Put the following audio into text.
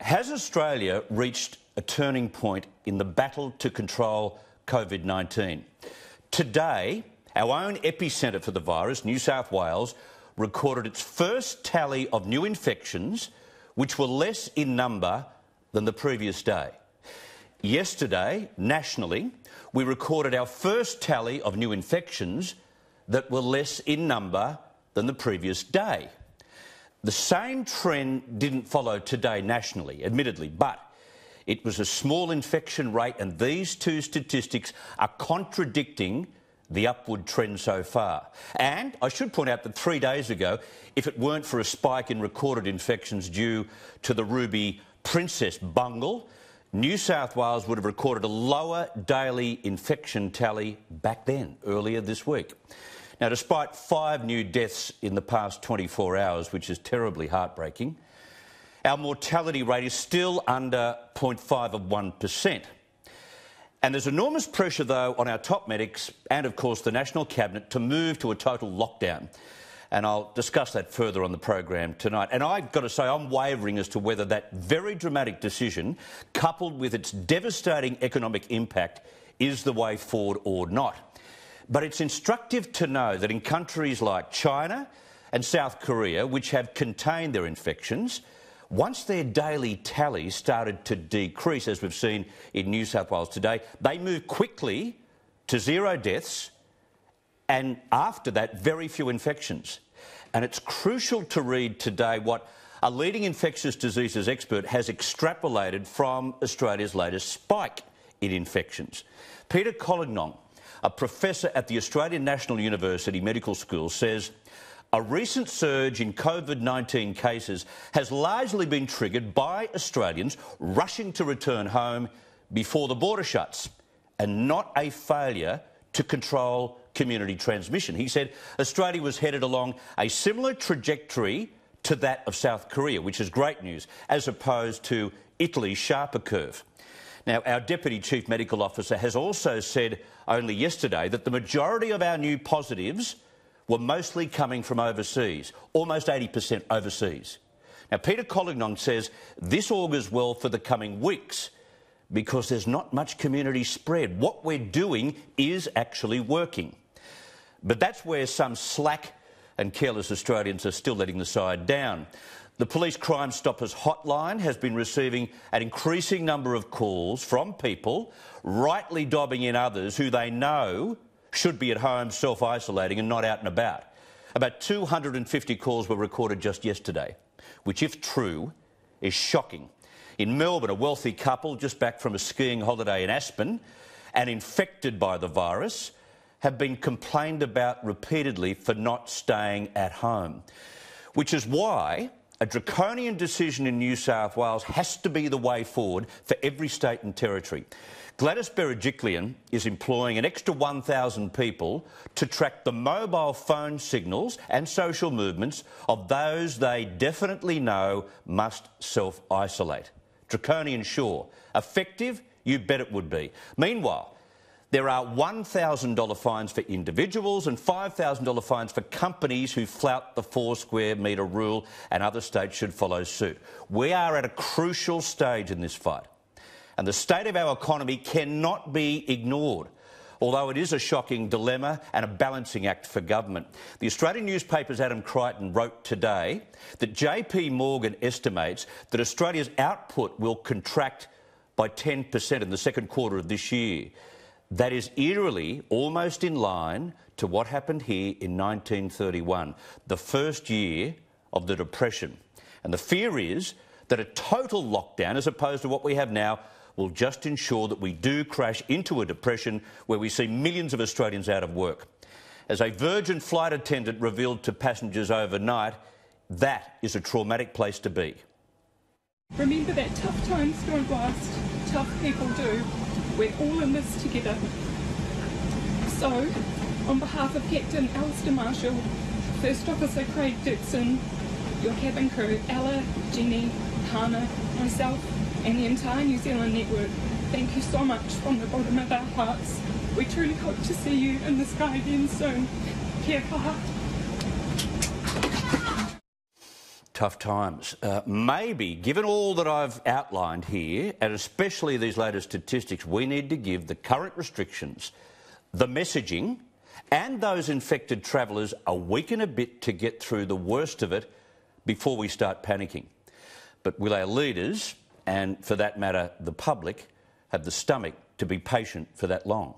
Has Australia reached a turning point in the battle to control COVID-19? Today, our own epicentre for the virus, New South Wales, recorded its first tally of new infections, which were less in number than the previous day. Yesterday, nationally, we recorded our first tally of new infections that were less in number than the previous day. The same trend didn't follow today nationally, admittedly, but it was a small infection rate, and these two statistics are contradicting the upward trend so far. And I should point out that 3 days ago, if it weren't for a spike in recorded infections due to the Ruby Princess bungle, New South Wales would have recorded a lower daily infection tally back then, earlier this week. Now, despite 5 new deaths in the past 24 hours, which is terribly heartbreaking, our mortality rate is still under 0.5 of 1%. And there's enormous pressure, though, on our top medics and, of course, the National Cabinet to move to a total lockdown. And I'll discuss that further on the program tonight. And I've got to say, I'm wavering as to whether that very dramatic decision, coupled with its devastating economic impact, is the way forward or not. But it's instructive to know that in countries like China and South Korea, which have contained their infections, once their daily tally started to decrease, as we've seen in New South Wales today, they moved quickly to 0 deaths and, after that, very few infections. And it's crucial to read today what a leading infectious diseases expert has extrapolated from Australia's latest spike in infections. Peter Collignon, a professor at the Australian National University Medical School, says a recent surge in COVID-19 cases has largely been triggered by Australians rushing to return home before the border shuts, and not a failure to control community transmission. He said Australia was headed along a similar trajectory to that of South Korea, which is great news, as opposed to Italy's sharper curve. Now, our Deputy Chief Medical Officer has also said only yesterday that the majority of our new positives were mostly coming from overseas, almost 80% overseas. Now, Peter Collignon says this augurs well for the coming weeks because there's not much community spread. What we're doing is actually working. But that's where some slack and careless Australians are still letting the side down. The Police Crime Stoppers hotline has been receiving an increasing number of calls from people rightly dobbing in others who they know should be at home self-isolating and not out and about. About 250 calls were recorded just yesterday, which, if true, is shocking. In Melbourne, a wealthy couple just back from a skiing holiday in Aspen and infected by the virus have been complained about repeatedly for not staying at home, which is why a draconian decision in New South Wales has to be the way forward for every state and territory. Gladys Berejiklian is employing an extra 1,000 people to track the mobile phone signals and social movements of those they definitely know must self-isolate. Draconian, sure. Effective? You bet it would be. Meanwhile, there are $1,000 fines for individuals and $5,000 fines for companies who flout the 4 square metre rule, and other states should follow suit. We are at a crucial stage in this fight, and the state of our economy cannot be ignored, although it is a shocking dilemma and a balancing act for government. The Australian newspaper's Adam Crichton wrote today that JP Morgan estimates that Australia's output will contract by 10% in the second quarter of this year. That is eerily almost in line to what happened here in 1931, the first year of the Depression. And the fear is that a total lockdown, as opposed to what we have now, will just ensure that we do crash into a depression where we see millions of Australians out of work. As a Virgin flight attendant revealed to passengers overnight, that is a traumatic place to be. Remember that tough times don't last, tough people do. We're all in this together. So, on behalf of Captain Alistair Marshall, First Officer Craig Dixon, your cabin crew, Ella, Jenny, Hannah, myself, and the entire New Zealand network, thank you so much from the bottom of our hearts. We truly hope to see you in the sky again soon. Kia kaha. Tough times. Maybe, given all that I've outlined here, and especially these latest statistics, we need to give the current restrictions, the messaging, and those infected travellers a week and a bit to get through the worst of it before we start panicking. But will our leaders, and for that matter the public, have the stomach to be patient for that long?